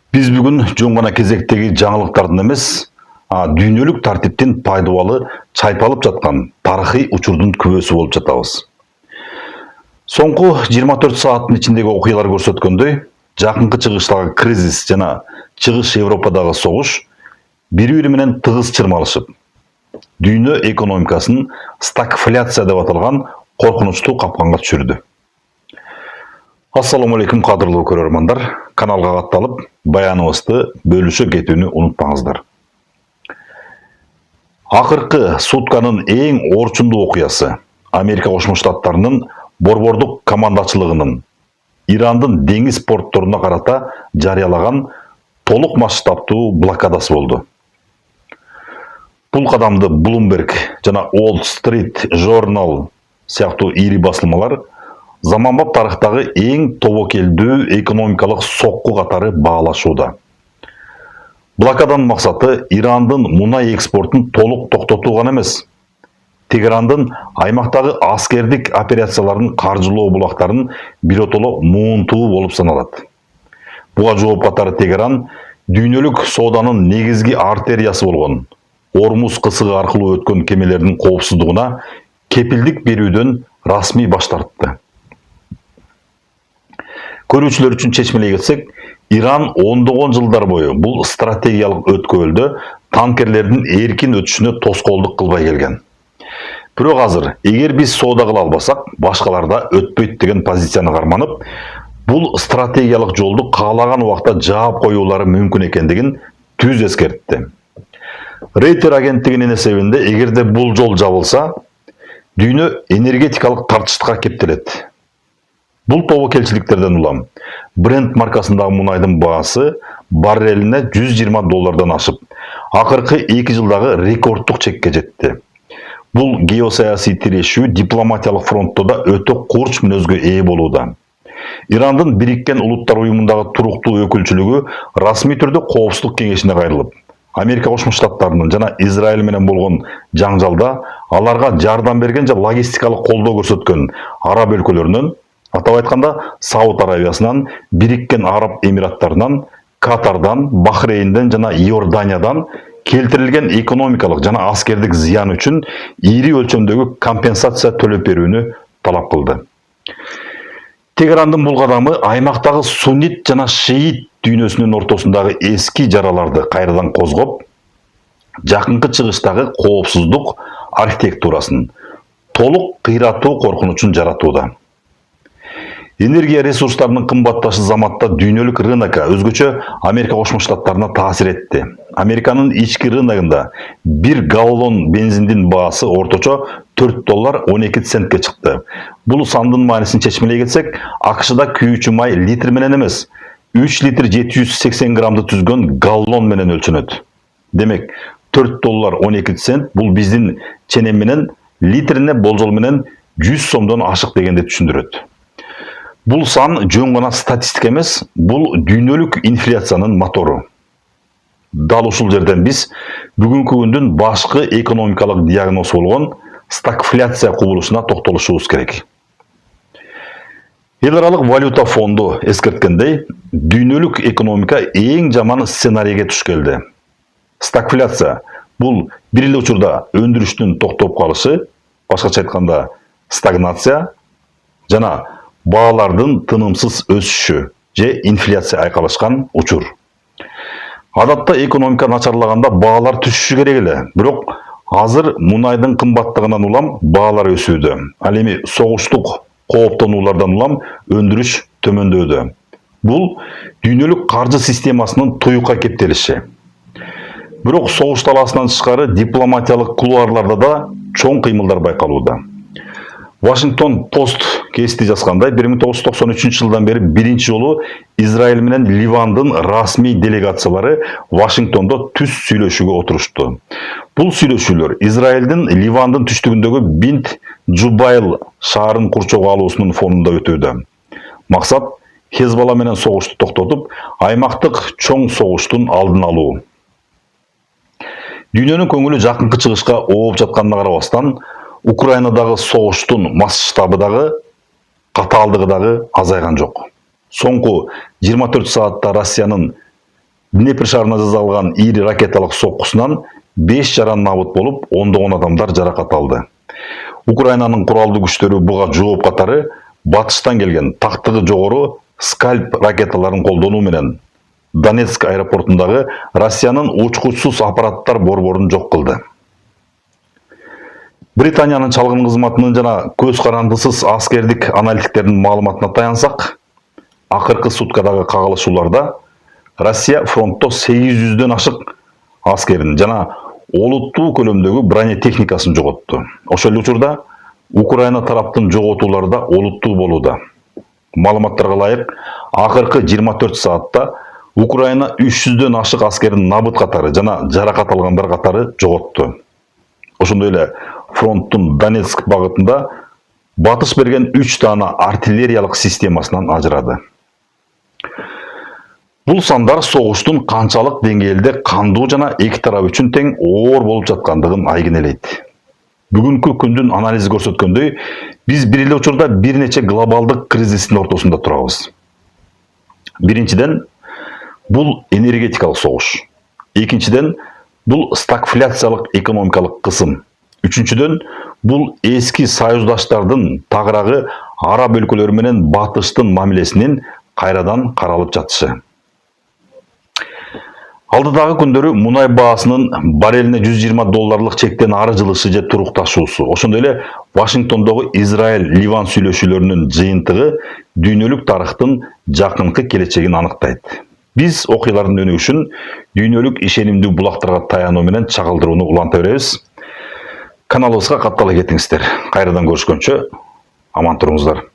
Biz бүгін жоңғана кезектегі жаңалықтардың емес, дүйнөлүк тартиптин пайдабалы чайпалып жатқан тарихи учурдун күбөсү болуп жатабыз. Соңку 24 сааттын ичиндеги окуялар көрсөткөндөй, жакынкы чыгыштагы кризис жана чыгыш Европадагы согуш бири-бири менен тыгыз чырмалышып, дүйнө экономикасын стагфляция деп аталган коркунучтуу капканга түшүрдү. Ассаламу алейкум кадырлуу көрөрмандар, каналга катталып, баяныбызды бөлүшө кетүүнү унутпаңыздар. Акыркы сутканын эң орчундуу окуясы Америка Кошмо Штаттарынын борбордук командачылыгынын Ирандын деңиз портторуна карата жарыялаган толук масштабтуу блокадасы болду. Бул кадамды Bloomberg жана Wall Street Journal сыяктуу ири басылмалар заманбап тарыхтагы эң тобокелдүү экономикалык сокку катары баалашууда. Блокаданын максаты Ирандын мунай экспортун толук токтотуу гана эмес, Тегерандын аймактагы аскердик операцияларын каржылоо булактарын биротоло муунтуу болуп саналат. Буга жооп катары Тегеран дүйнөлүк сооданын негизги артериясы болгон Ормуз кысыгы аркылуу өткөн кемелердин коопсуздугуна кепилдик берүүдөн расмий баш тартты. Көрүүчүлөр үчүн чечмелей кетсек, Иран ондогон жылдар бою бул стратегиялык өткөлдө танкерлердин эркин өтүшүнө тоскоолдук кылбай келген. Бирок азыр, эгер биз соода кыла албасак, башкалар да өтпөйт деген позицияны карманып, бул стратегиялык жолду каалаган убакта жаап коюулары мүмкүн экендигин түз эскертти. Рейтер агенттигинин эсебинде, эгерде бул жол жабылса, дүйнө энергетикалык тартыштыкка кептелет. Бул тобокелчиликтерден улам Brent маркасындагы мунайдын баасы баррелине $120 ашып, акыркы 2 жылдагы рекордтук чекке жетти. Бул геосаясий тирешүү дипломатиялык фронтто да өтө курч мүнөзгө ээ болууда. Ирандын Бириккен Улуттар уюмундагы туруктуу өкүлчүлүгү расмий түрдө коопсуздук кеңешине кайрылып, Америка Кошмо Штаттарынын жана Израиль менен болгон жаңжалда аларга жардам берген жана логистикалык колдоо көрсөткөн араб өлкөлөрүнөн, атап айтканда Сауд Аравиясынан, Бириккен Араб Эмираттарынан, Катардан, Бахрейнден жана Иорданиядан келтирилген экономикалык жана аскердик зыян үчүн ири өлчөмдөгү компенсация төлөп берүүнү талап кылды. Тегерандын бул кадамы аймактагы суннит жана шиит дүйнөсүнүн ортосундагы эски жараларды кайрадан козгоп, жакынкы чыгыштагы коопсуздук архитектурасын толук кыйратуу коркунучун жаратууда. Энергия ресурстарынын кымбатташы заматта дүйнөлүк рынокко, өзгөчө Америка Кошмо Штаттарына таасир этти. Американын ички рыногунда 1 галлон бензиндин баасы орточо $4.12 чыкты. Бул сандын маанисин чечмелей кетсек, АКШда күйүүчү май литр менен эмес, 3 литр 780 граммды түзгөн галлон менен өлчөнөт. Демек, $4.12 бул биздин ченем менен литрине болжол менен 100 сомдон ашык дегенди түшүндүрөт. Бул сан жөн гана статистика эмес, бул дүйнөлүк инфляциянын мотору. Дал ушул жерден биз бүгүнкү күндүн башкы экономикалык диагнозу болгон стагфляция кубулушуна токтолушубуз керек. Эл аралык валюта фонду эскерткендей, дүйнөлүк экономика эң жаман сценарийге туш келди. Стагфляция бул бир эле учурда өндүрүштүн токтоп калышы, башкача айтканда стагнация жана баалардын тынымсыз өсүшү же инфляция айкалышкан учур. Адатта экономика начарлаганда баалар түшүшү керек эле, бирок азыр мунайдын кымбаттыгынан улам баалар өсүүдө. Ал эми согуштук кооптонуулардан улам өндүрүш төмөндөөдө. Бул дүйнөлүк каржы системасынын туюкка кептелиши. Бирок согуш талаасынан тышкары дипломатиялык кулуарларда да чоң кыймылдар байкалууда. Washington Post кести жазгандай, 1993 жылдан бери биринчи жолу Израиль менен Ливандын расмий делегациялары Вашингтондо түз сүйлөшүүгө отурушту. Бул сүйлөшүүлөр Израилдин Ливандын түштүгүндөгү Бинт Жубайл шаарын курчоого алуусунун фонунда өтүүдө. Максат Хезбалла менен согушту токтотуп, аймактык чоң согуштун алдын алуу. Дүйнөнүн көңүлү жакынкы чыгышка ооп жатканына карабастан, Украинадагы согуштун масштабы дагы, катаалдыгы дагы азайган жок. Соңку 24 саатта Россиянын Днепр шаарына жасалган ири ракеталык соккусунан 5 жаран набыт болуп, ондогон адамдар жаракат алды. Украинанын куралдуу күчтөрү буга жооп катары батыштан келген тактыгы жогору скальп ракеталарын колдонуу менен Донецк аэропортундагы Россиянын учкучсуз аппараттар борборун жок кылды. Британиянын чалгын кызматынын жана көз карандысыз аскердик аналитиктердин маалыматына таянсак, акыркы суткадагы кагылышууларда Россия фронтто 800дөн ашык аскерин жана олуттуу көлөмдөгү бронетехникасын жоготту. Ошол эле учурда Украина тараптын жоготуулары да олуттуу болууда. Маалыматтарга ылайык, акыркы 24 саатта Украина 300дөн ашык аскерин набыт катары жана жаракат алгандар катары жоготту. Ошондой эле фронттун Донецк багытында батыш берген 3 дана артиллериялык системасынан ажырады. Бул сандар согуштун канчалык деңгээлде кандуу жана эки тарап үчүн тең оор болуп жаткандыгын айгинелейт. Бүгүнкү күндүн анализи көрсөткөндөй, биз бир эле учурда бир нече глобалдык кризистин ортосунда турабыз. Биринчиден, бул энергетикалык согуш. Экинчиден, бул стагфляциялык экономикалык кысым. Үчүнчүдөн, бул эски союздаштардын тагыраагы араб өлкөлөрү менен батыштын мамилесинин кайрадан каралып жатышы. Алдыдагы күндөрү мунай баасынын барелине $120 чектен ары жылышы же турукташуусу, ошондой эле Вашингтондогу Израиль-Ливан сүйлөшүүлөрүнүн жыйынтыгы дүйнөлүк тарыхтын жакынкы келечегин аныктайт. Биз окуялардын өнүгүшүн дүйнөлүк ишенимдүү булактарга таянуу менен чагылдырууну уланта беребиз. Каналыбызга каттала кетиңиздер. Кайрадан көрүшкөнчө аман туруңуздар.